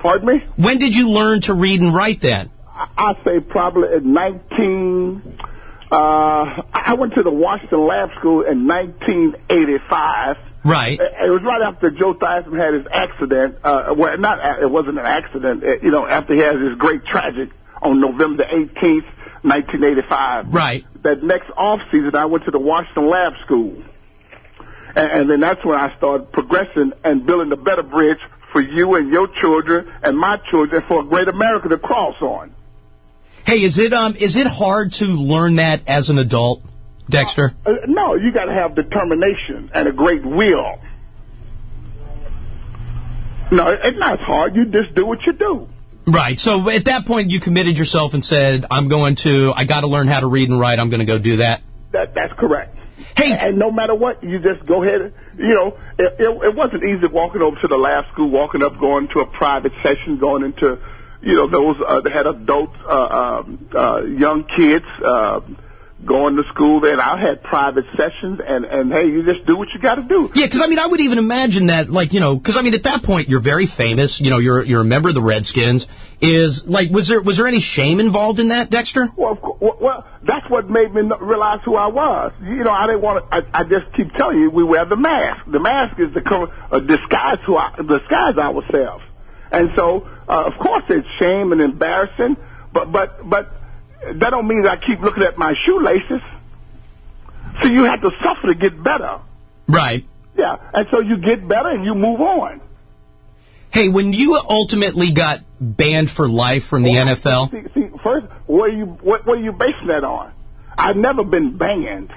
Pardon me? When did you learn to read and write then? I say probably in I went to the Washington Lab School in 1985. Right. It was right after Joe Theismann had his accident. It wasn't an accident. After he had his great tragic on November the 18th, 1985. Right. That next off season, I went to the Washington Lab School. And then that's when I started progressing and building a better bridge for you and your children and my children for a great America to cross on. Hey, is it hard to learn that as an adult, Dexter? No, you got to have determination and a great will. No, it's not hard. You just do what you do. Right. So at that point, you committed yourself and said, I got to learn how to read and write. I'm going to go do that. That's correct. Hey. And no matter what, you just go ahead. It wasn't easy walking over to the lab school, walking up, going to a private session, going into, those that had adults, young kids, going to school there. And I had private sessions, and hey, you just do what you got to do. Yeah, because, I would even imagine that, because, at that point, you're very famous. You're a member of the Redskins. Was there any shame involved in that, Dexter? Well, that's what made me realize who I was. I didn't want to. I just keep telling you, we wear the mask. The mask is to disguise ourselves. And so, of course, it's shame and embarrassing. But that don't mean that I keep looking at my shoelaces. So you have to suffer to get better. Right. Yeah, and so you get better and you move on. Hey, when you ultimately got banned for life from the NFL... See, first, what are you basing that on? I've never been banned.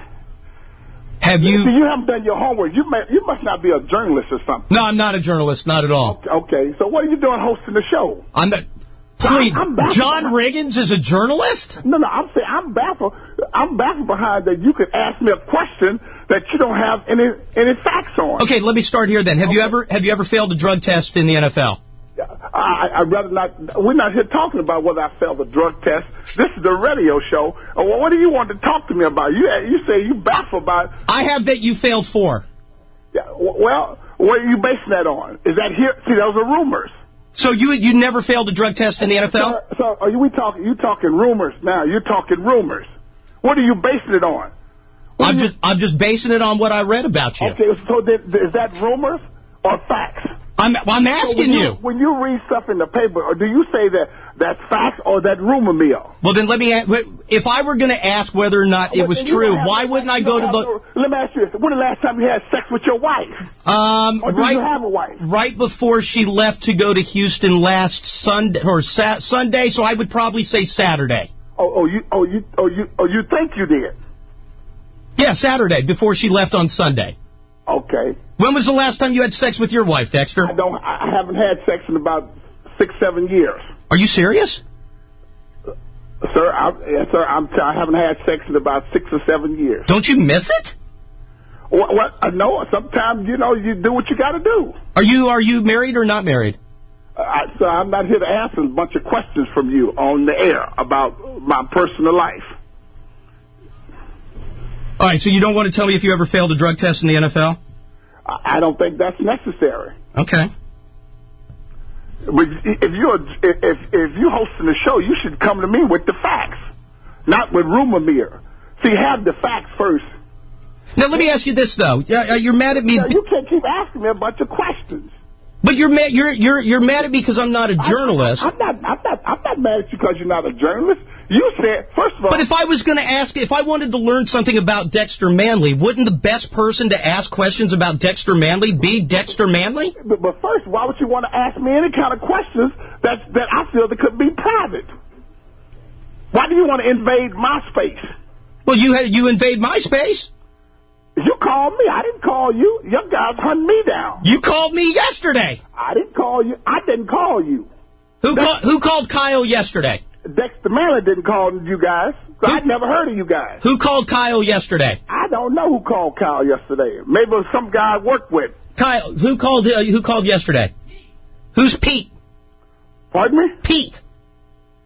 Have you... See, you haven't done your homework. You must not be a journalist or something. No, I'm not a journalist, not at all. Okay, so what are you doing hosting the show? I'm not... Please, John Riggins is a journalist? No, I'm saying I'm baffled. I'm baffled behind that you could ask me a question that you don't have any facts on. Okay, let me start here then. Have you ever failed a drug test in the NFL? I'd rather not. We're not here talking about whether I failed a drug test. This is the radio show. What do you want to talk to me about? You say you baffled about. I have that you failed for. Yeah. Well, what are you basing that on? Is that here? See, those are rumors. So you never failed a drug test in the NFL? So are you talking rumors now? You're talking rumors. What are you basing it on? I'm just basing it on what I read about you. Okay, so is that rumors or facts? I'm asking you. When you read stuff in the paper, or do you say that that's facts or that rumor mill? Well, then let me ask, if I were going to ask whether or not it was true, why wouldn't I go to the... Let me ask you this. When the last time you had sex with your wife? Or do you have a wife? Right before she left to go to Houston last Sunday, Sunday, so I would probably say Saturday. You think you did? Yeah, Saturday, before she left on Sunday. Okay. When was the last time you had sex with your wife, Dexter? I haven't had sex in about 6-7 years. Are you serious? Sir, I haven't had sex in about 6 or 7 years. Don't you miss it? No, sometimes, you do what you got to do. Are you married or not married? Sir, I'm not here to answer a bunch of questions from you on the air about my personal life. All right, so you don't want to tell me if you ever failed a drug test in the NFL? I don't think that's necessary. Okay. But if you're hosting the show, you should come to me with the facts, not with rumor mill. See, have the facts first. Now, let me ask you this, though. You're mad at me. No, you can't keep asking me a bunch of questions. But you're mad at me because I'm not a journalist. I'm not mad at you because you're not a journalist. You said, first of all... But if I was going to ask, if I wanted to learn something about Dexter Manley, wouldn't the best person to ask questions about Dexter Manley be Dexter Manley? But first, why would you want to ask me any kind of questions that I feel that could be private? Why do you want to invade my space? Well, you invade my space. You called me. I didn't call you. Your guys hunted me down. You called me yesterday. I didn't call you. I didn't call you. Who called Kyle yesterday? Dexter Manley didn't call you guys. So I'd never heard of you guys. Who called Kyle yesterday? I don't know who called Kyle yesterday. Maybe it was some guy I worked with. Kyle, who called yesterday? Who's Pete? Pardon me? Pete.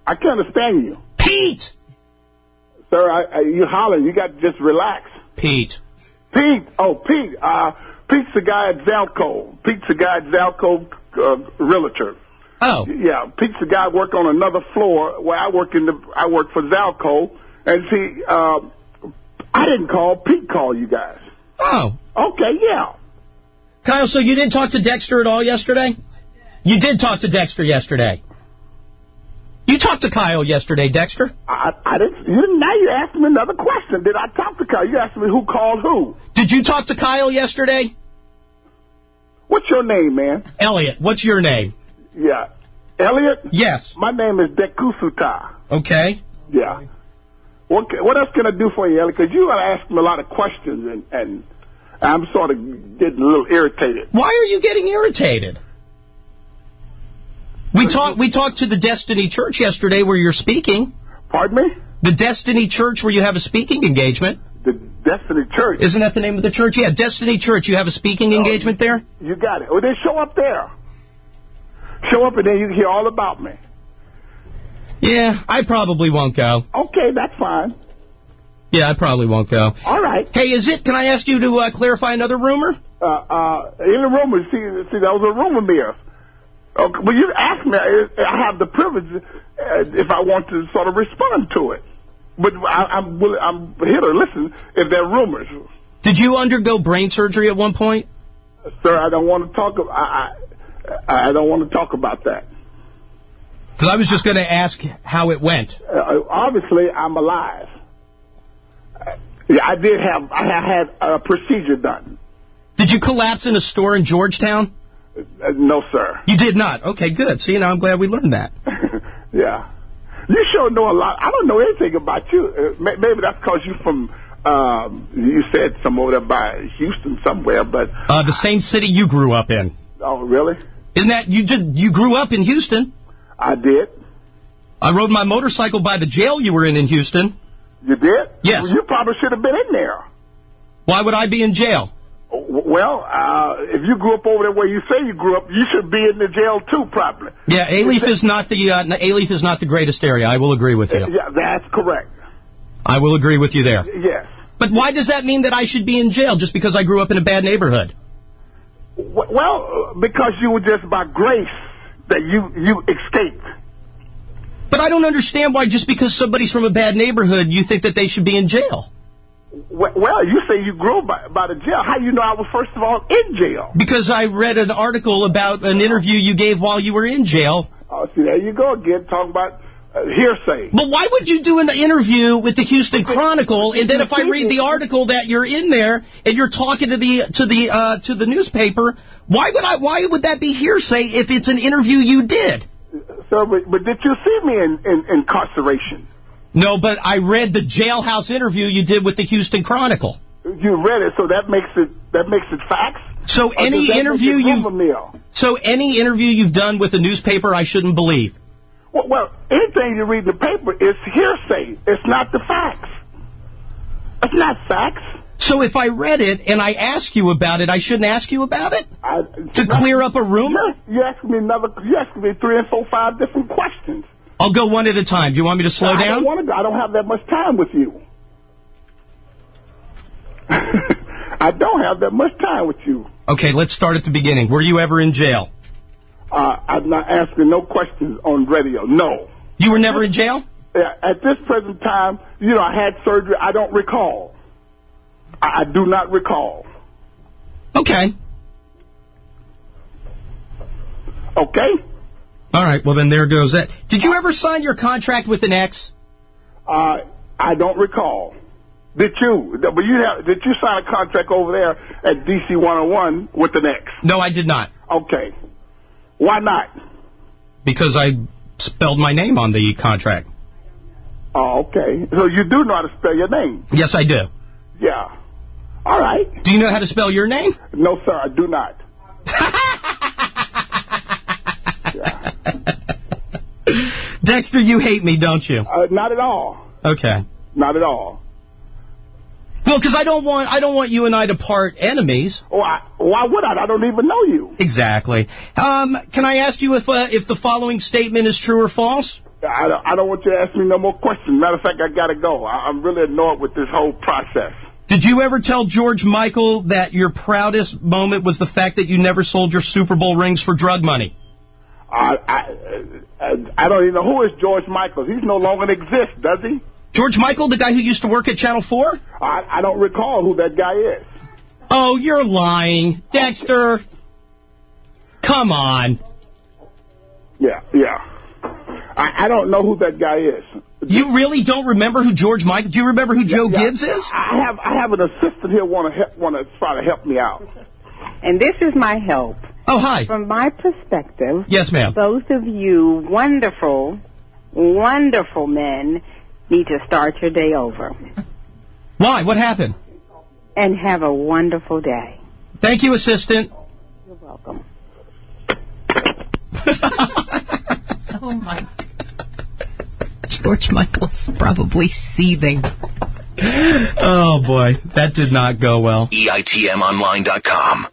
I can't understand you. Pete! Sir, you hollering. You got to just relax. Pete. Pete. Oh, Pete. Pete's the guy at Zalco. Realtor. Oh. Yeah, Pete's the guy work on another floor where I work for Zalco. And see, I didn't call. Pete called you guys. Oh. Okay, yeah. Kyle, so you didn't talk to Dexter at all yesterday? You did talk to Dexter yesterday. You talked to Kyle yesterday, Dexter. I didn't. Now you asked me another question. Did I talk to Kyle? You asked me who called who. Did you talk to Kyle yesterday? What's your name, man? Elliot. What's your name? Yeah. Elliot? Yes. My name is Dekusuta. Okay. Yeah. What else can I do for you, Elliot? Because you asked me a lot of questions, and I'm sort of getting a little irritated. Why are you getting irritated? We talked to the Destiny Church yesterday where you're speaking. Pardon me? The Destiny Church where you have a speaking engagement. The Destiny Church? Isn't that the name of the church? Yeah, Destiny Church. You have a speaking engagement there? You got it. Well, then show up there. Show up and then you can hear all about me. Yeah, I probably won't go. Okay, that's fine. Yeah, I probably won't go. All right. Hey, can I ask you to clarify another rumor? In the rumor, see, that was a rumor mill. Okay, well, you asked me, I have the privilege if I want to sort of respond to it. But I'm here to listen if there are rumors. Did you undergo brain surgery at one point? Sir, I don't want to talk. I don't want to talk about that. Because I was just going to ask how it went. Obviously, I'm alive. Yeah, I had a procedure done. Did you collapse in a store in Georgetown? No, sir. You did not? Okay, good. See, now I'm glad we learned that. Yeah. You sure know a lot. I don't know anything about you. Maybe that's because you're from, you said somewhere there by Houston somewhere, but... the same city you grew up in. Oh, really? Isn't that, you grew up in Houston? I did. I rode my motorcycle by the jail you were in Houston. You did? Yes. Well, you probably should have been in there. Why would I be in jail? Well, if you grew up over there where you say you grew up, you should be in the jail too, probably. Yeah, Alief is not the greatest area. I will agree with you. Yeah, that's correct. I will agree with you there. Yes. But why does that mean that I should be in jail just because I grew up in a bad neighborhood? Well, because you were just by grace that you escaped. But I don't understand why just because somebody's from a bad neighborhood, you think that they should be in jail. Well, you say you grew up by the jail. How do you know I was, first of all, in jail? Because I read an article about an interview you gave while you were in jail. Oh, see, there you go again, talking about hearsay. But why would you do an interview with the Houston Chronicle, and then if I read the article that you're in there and you're talking to the newspaper, why would that be hearsay if it's an interview you did? Sir, but did you see me in incarceration? No, but I read the jailhouse interview you did with the Houston Chronicle. You read it, so that makes it facts? So any interview you've done with a newspaper, I shouldn't believe. Well, anything you read in the paper is hearsay. It's not the facts. It's not facts. So if I read it and I ask you about it, I shouldn't ask you about it? To clear up a rumor? You asked me 3 and 4, 5 different questions. I'll go one at a time. Do you want me to slow down? I don't have that much time with you. I don't have that much time with you. Okay, let's start at the beginning. Were you ever in jail? I'm not asking no questions on radio. No. You were never in jail? At this present time, I had surgery. I don't recall. I do not recall. Okay. Okay? All right, well, then there goes that. Did you ever sign your contract with an X? I don't recall. Did you? Did you sign a contract over there at DC 101 with an X? No, I did not. Okay. Why not? Because I spelled my name on the contract. Oh, okay. So you do know how to spell your name? Yes, I do. Yeah. All right. Do you know how to spell your name? No, sir, I do not. Yeah. Dexter, you hate me, don't you? Not at all. Okay. Not at all. Well, because I don't want you and I to part enemies. Why would I? I don't even know you. Exactly. Can I ask you if the following statement is true or false? I don't want you to ask me no more questions. Matter of fact, I got to go. I'm really annoyed with this whole process. Did you ever tell George Michael that your proudest moment was the fact that you never sold your Super Bowl rings for drug money? I don't even know who is George Michaels. He's no longer exists, does he? George Michael, the guy who used to work at Channel 4? I don't recall who that guy is. Oh, you're lying. Dexter. Come on. Yeah. I don't know who that guy is. You really don't remember who George Michael? Do you remember who Joe Gibbs is? I have an assistant here want to try to help me out. And this is my help. Oh, hi. From my perspective, yes, ma'am. Both of you wonderful, wonderful men need to start your day over. Why? What happened? And have a wonderful day. Thank you, assistant. You're welcome. Oh, my. George Michael's probably seething. Oh, boy. That did not go well. EITMonline.com.